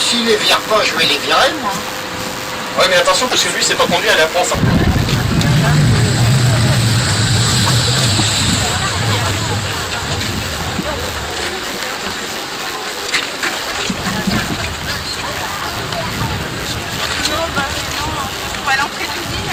s'il les vire pas, je vais les virer, moi. Ouais, mais attention, parce que lui, c'est pas conduit à la France. À l'entrée d'usine.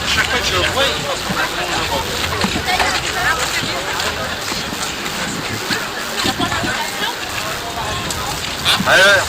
Chaque fois que je le vois, il passe par le alors.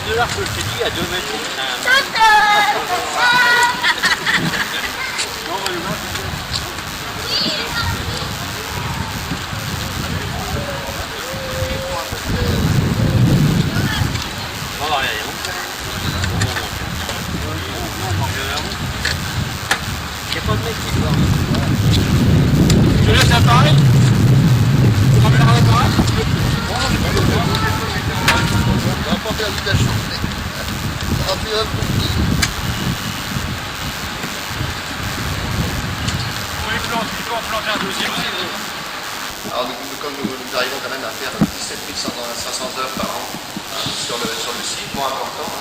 De l'arc, je t'ai dit, à 2 mètres. On va rien. Il n'y a pas de mec qui voit. Tu laisses l'appareil? Tu ramèneras l'appareil? On va pas faire du tâchon. On va faire un coup. Il faut en planter un deuxième aussi. Alors comme nous arrivons quand même à faire 17 500 heures par an sur le site, moins important.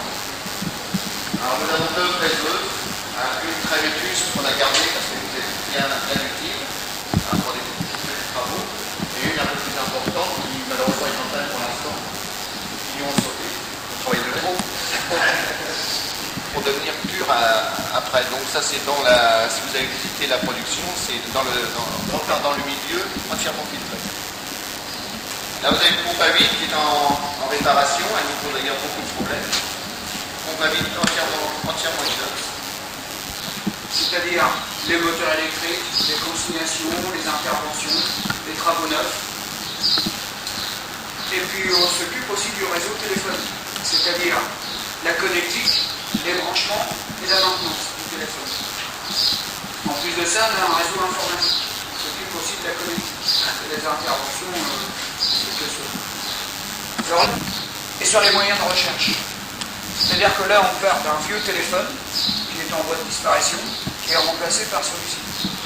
Alors nous avons 2 fraiseuses, une Travetus qu'on a gardée parce qu'elle nous est bien utile pour des petits travaux, et une un peu plus importante qui malheureusement est en panne pour l'instant, qui ont sauté, on travaille de trop pour devenir pur après. Donc ça c'est dans la, si vous avez visité la production, c'est dans le milieu entièrement filtré. Là vous avez une pompe à vide qui est en réparation, elle nous pose d'ailleurs beaucoup de problèmes. Pompe à vide entièrement inox. C'est-à-dire les moteurs électriques, les consignations, les interventions, les travaux neufs. Et puis on s'occupe aussi du réseau téléphonique, c'est-à-dire la connectique, les branchements et la maintenance du téléphone. En plus de ça, on a un réseau informatique. On s'occupe aussi de la connectique et des interventions, quelque chose. Alors, et sur les moyens de recherche. C'est-à-dire que là, on part d'un vieux téléphone qui est en voie de disparition, qui est remplacé par celui-ci,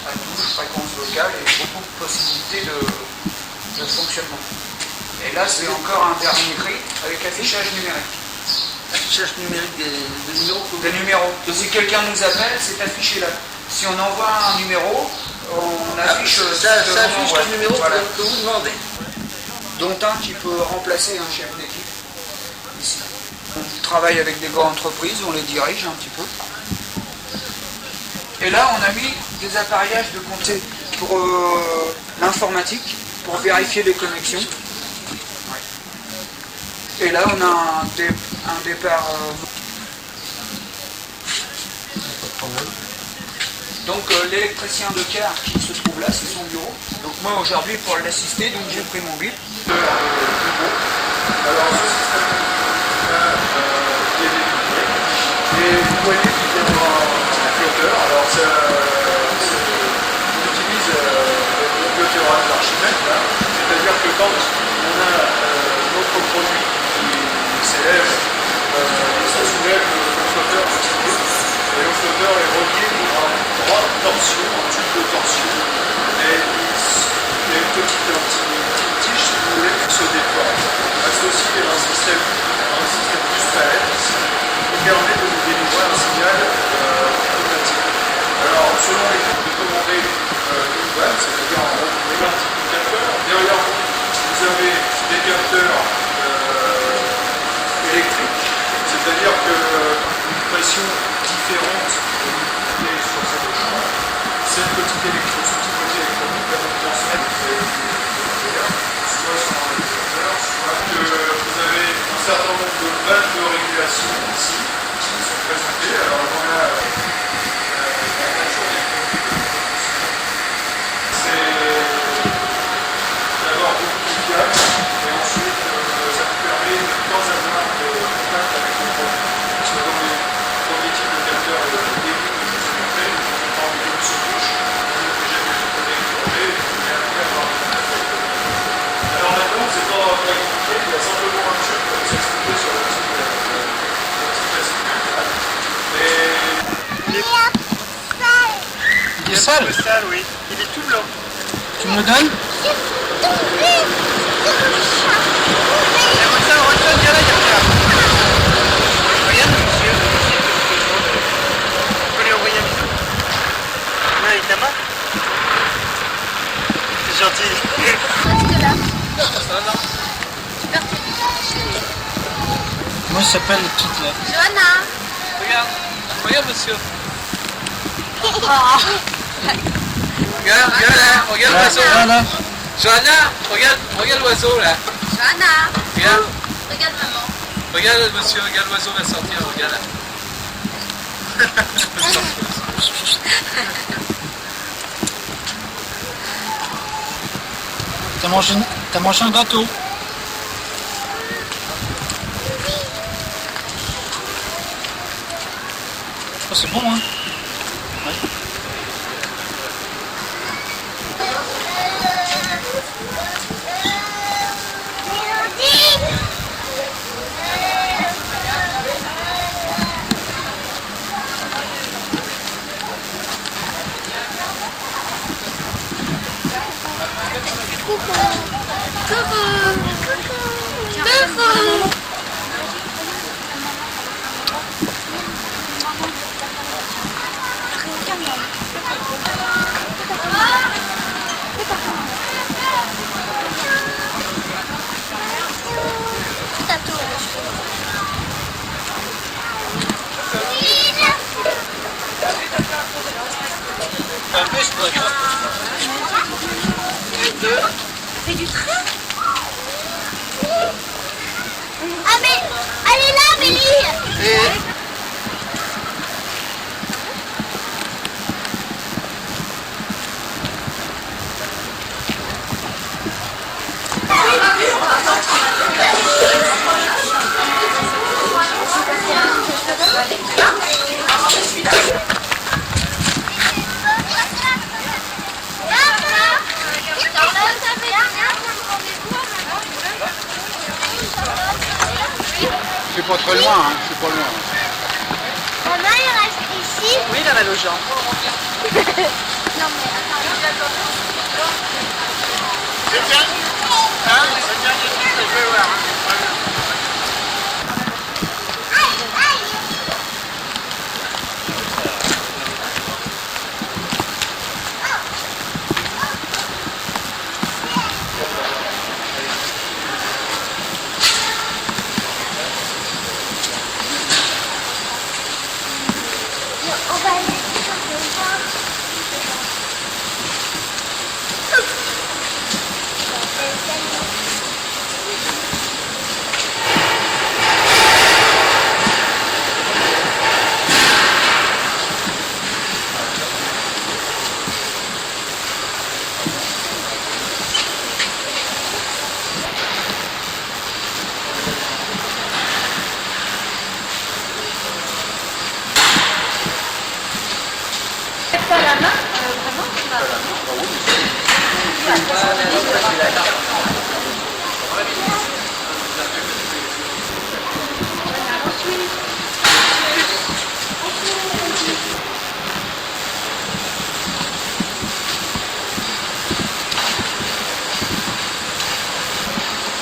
à touche, fréquence vocale et beaucoup de possibilités de fonctionnement. Et là, c'est encore un dernier cri avec affichage numérique. Affichage numérique des numéros. Des numéros. Si quelqu'un nous appelle, c'est affiché là. Si on envoie un numéro, on affiche ça affiche le numéro que vous demandez. Dont un qui peut remplacer un chef d'équipe. Ici. On travaille avec des grandes entreprises, on les dirige un petit peu. Et là, on a mis des appareillages de compter pour l'informatique, pour vérifier les connexions. Et là, on a un départ. Donc, l'électricien de car qui se trouve là, c'est son bureau. Donc, moi, aujourd'hui, pour l'assister, donc j'ai pris mon bip. Alors, ce système qui est délivré. Et vous voyez qu'il y a un flotteur. Alors, on utilise le flotteur d'Archimède. C'est-à-dire que quand on a notre produit qui s'élève, ça soulève le flotteur continu. Et le flotteur est relié par un droit de torsion, un tube de torsion. Et il y a une petite tige, si vous voulez, qui se déploie, associée à un système plus palette ici, qui permet de nous délivrer un signal automatique. Alors, selon les types de commandés d'une boîte, c'est-à-dire un multiplicateur, derrière vous avez des capteurs électriques, c'est-à-dire qu'une pression différente est sur cette chambre. Cette petite électronique va nous transmettre soit sur un régulateur, soit que vous avez un certain nombre de vannes de régulation ici qui sont présentées. Alors on a c'est d'avoir beaucoup de câbles et ensuite ça nous permet de ne pas avoir de contact avec le produit. Parce que dans les premiers types de capteurs début que je vous ai montré, on parle de se touche, on est obligé de se connecter et après avoir des contacts avec le produit. Alors maintenant, c'est pas compliqué, il y a simplement un tube comme c'est expliqué sur le site classique. Il est sale. Oui. Il est tout blanc. Tu me le donnes? Regarde, monsieur. On peut lui envoyer un bisou. On a avec ta main. C'est gentil. Moi, ça s'appelle les petites là. Regarde. Regarde, monsieur. Regarde, regarde l'oiseau. Là. Johanna, regarde l'oiseau là. Johanna, Regarde, regarde maman. regarde monsieur, regarde l'oiseau va sortir, regarde. T'as mangé un gâteau. Oh, c'est bon, hein? Ouais. Fais du train. Ah mais elle est là, Amélie. pas très loin, hein, je suis pas loin. Maman, il reste ici. Oui, il en a le genre. Non, mais C'est bien. Hein? C'est bien que tu peux voir. on va aller sur le banc. Pas la main, vraiment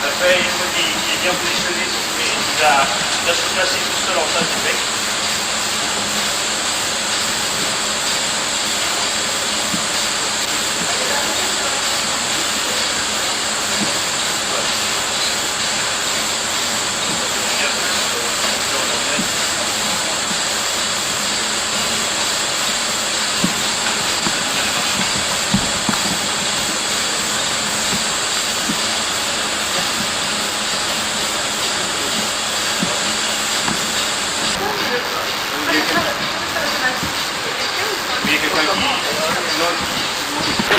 Après, il faut qu'il est bien positionné, mais il va se placer tout seul en face du mec. Mais il y a quelqu'un qui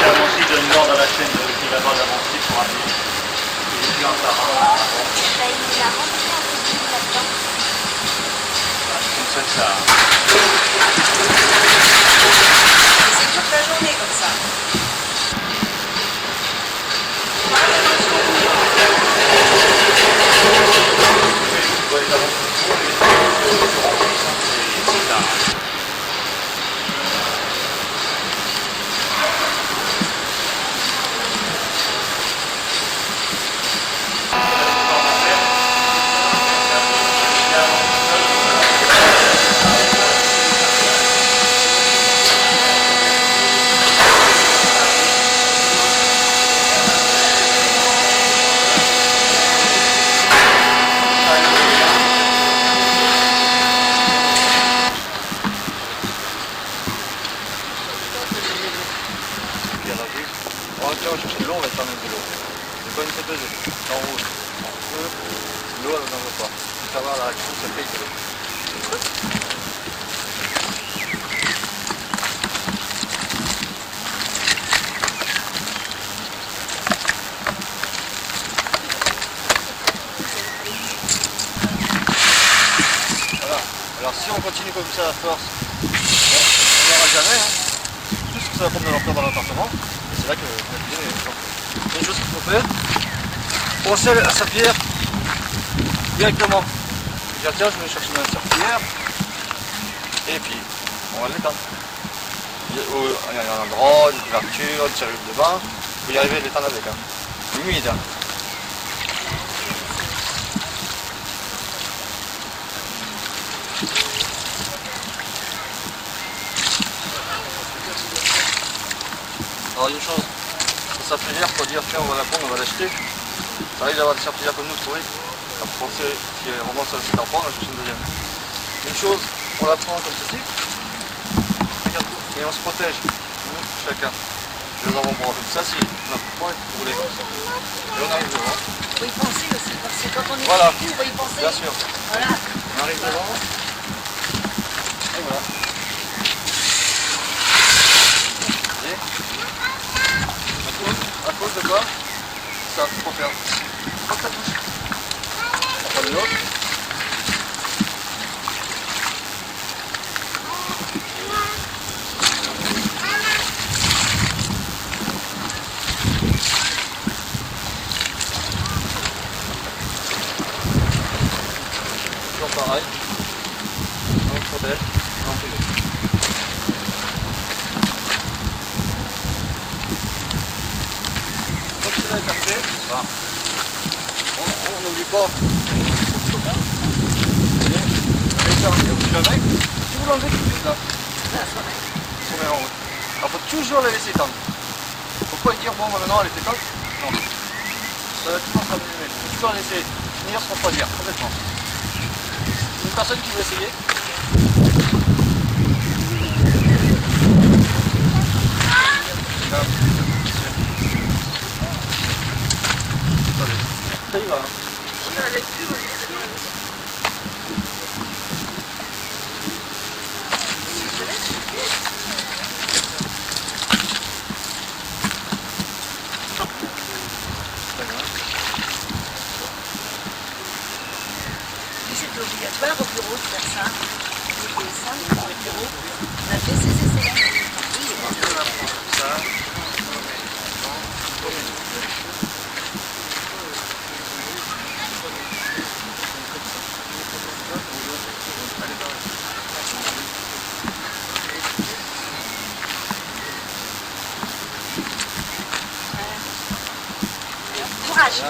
avance, il donne l'ordre à la chaîne qui va avoir d'avancer pour aller. Et puis un par un. Il a rentré un peu plus là-dedans. Comme ça. C'est toute la journée comme ça. On va chercher de l'eau, on va faire même de l'eau. C'est pas une photo en rouge. En feu, l'eau elle n'en veut pas. Il faut avoir la réaction, ça fait que l'eau. Voilà. Alors si on continue comme ça à force, on n'aura jamais. Hein. Tout ce que ça va prendre de l'ampleur dans l'appartement. C'est là que la cuisine est importante. Une chose qu'il faut faire, penser à sa pierre directement. Dire tiens, je vais chercher ma serpillière et puis on va l'éteindre. Il y a un endroit, une couverture, une serviette de bain, il faut y arriver à l'éteindre avec. Hein. Humide. Hein. Alors une chose, sa serpillière pour dire tiens on va la prendre, on va l'acheter. Ça arrive d'avoir des serpillières comme nous pourries. À penser si vraiment ça c'est d'en prendre, je cherche une deuxième. Une chose, on la prend comme ceci. Regarde, et on se protège. Nous, chacun. Je vais avoir bon avec ça si n'importe quoi, vous voulez. Et on arrive devant. Faut y penser aussi, parce que quand on est Voilà. petit, faut y penser. Bien sûr. Voilà. On arrive devant. Et voilà. À cause de quoi? Ça, faut faire. Prends ta bouche. On prend une autre. pareil. En protège, en privé. Donc cela est parfait. Voilà. On n'oublie pas. Si vous l'enlevez tout de suite là. On met en haut. Alors faut toujours la laisser tendre. Faut pas dire bon maintenant elle est étanche. Non. Ça va toujours s'amener. Faut toujours la laisser tenir se refroidir complètement. Une personne qui veut essayer. Ça y va. C'est obligatoire au bureau de faire ça. C'était ça, dans le bureau. On a fait ces essais-là. Courage.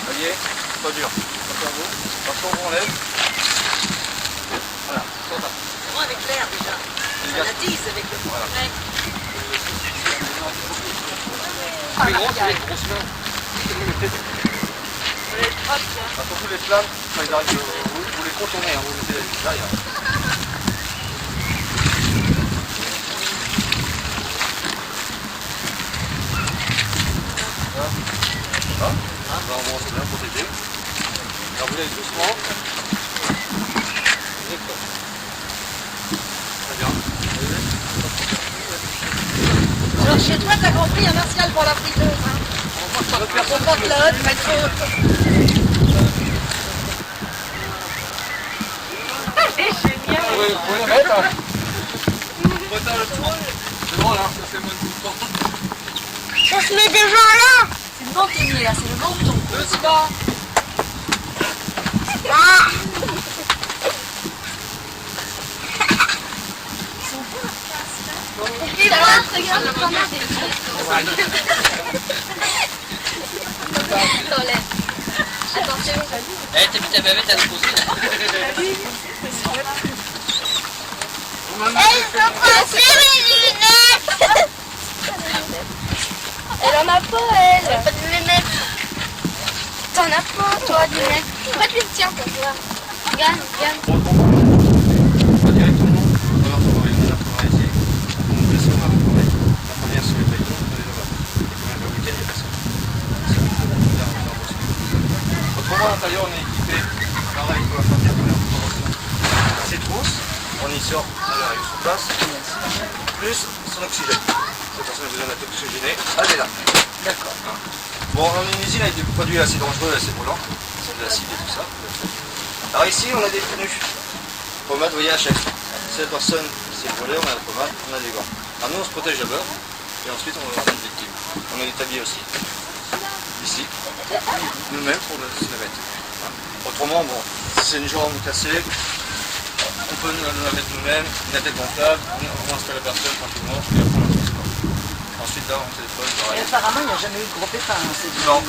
Voyez, pas dur. Attention, on enlève. Voilà, comme ça. Moi avec l'air déjà. On a 10 avec le Voilà. mec. Les grosses mains. Surtout les flammes, quand ils arrivent, vous les contournez, vous mettez derrière. Voilà. Bon, c'est bien protégé. Alors vous laissez doucement. Très bien. Alors chez toi, t'as compris un martial pour la friteuse. Hein. Faut pas que la haute mette Vous pouvez le mettre. C'est drôle, hein, ça fait moins de temps. On se met déjà là. C'est le mentonnier là, c'est le menton. Doucement. Ah. Et puis là, regarde, on a des attention. Eh, t'as mis ta bavette à déposer là. Elles sont passées mes lunettes. Elle en a pas, elle. Elle a pas de lunettes. T'en as pas, toi, de lunettes. Pourquoi tu le tiens pour toi? Regarde, regarde. Pas directement. Alors, on va ici. On va laisser la première sur les paillons, on les là-bas. Et comme le week-end, il n'y a personne. Autrement, à l'intérieur, on est équipé. Pareil, pour la première formation. Citrousse, on y sort à l'arrivée sur place. Plus son oxygène. Cette personne a besoin d'être oxygénée. Elle est là. D'accord. Bon, on a une usine avec des produits assez dangereux, assez brûlants. C'est de l'acide et tout ça. Alors ici, on a des tenues. Pommade, vous voyez, à chaque. Si la personne s'est brûlée, on a la pommade, on a des gants. Alors nous, on se protège d'abord, et ensuite, on va avoir une victime. On a des tabliers aussi. Ici. Nous-mêmes pour se la mettre. Autrement, bon, si c'est une jambe cassée, on peut la mettre nous-mêmes, une tête gonflable, on installe la personne tranquillement, et après on la transporte. Ensuite, là, on téléphone, Et pareil. apparemment, il n'y a jamais eu de gros pépins. Hein, c'est Non.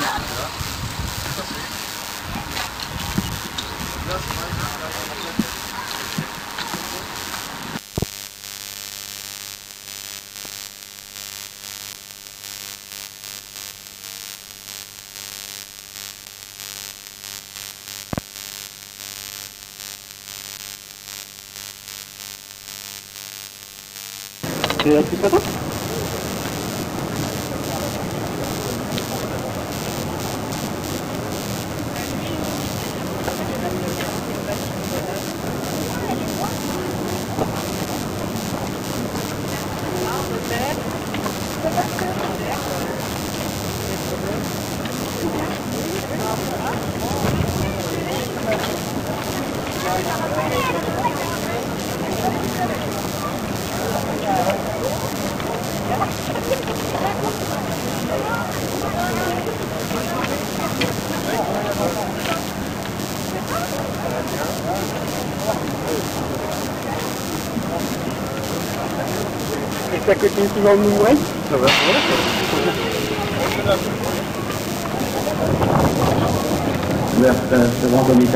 Ça continue souvent de nous moins. Ça va, ouverte ce vendredi.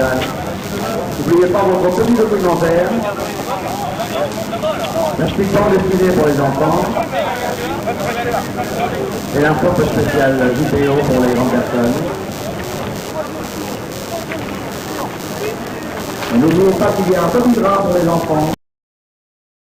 N'oubliez pas votre petit documentaire, l'inscription destinée pour les enfants et l'info spéciale vidéo pour les grandes personnes. Et n'oubliez pas qu'il y a un petit drap pour les enfants.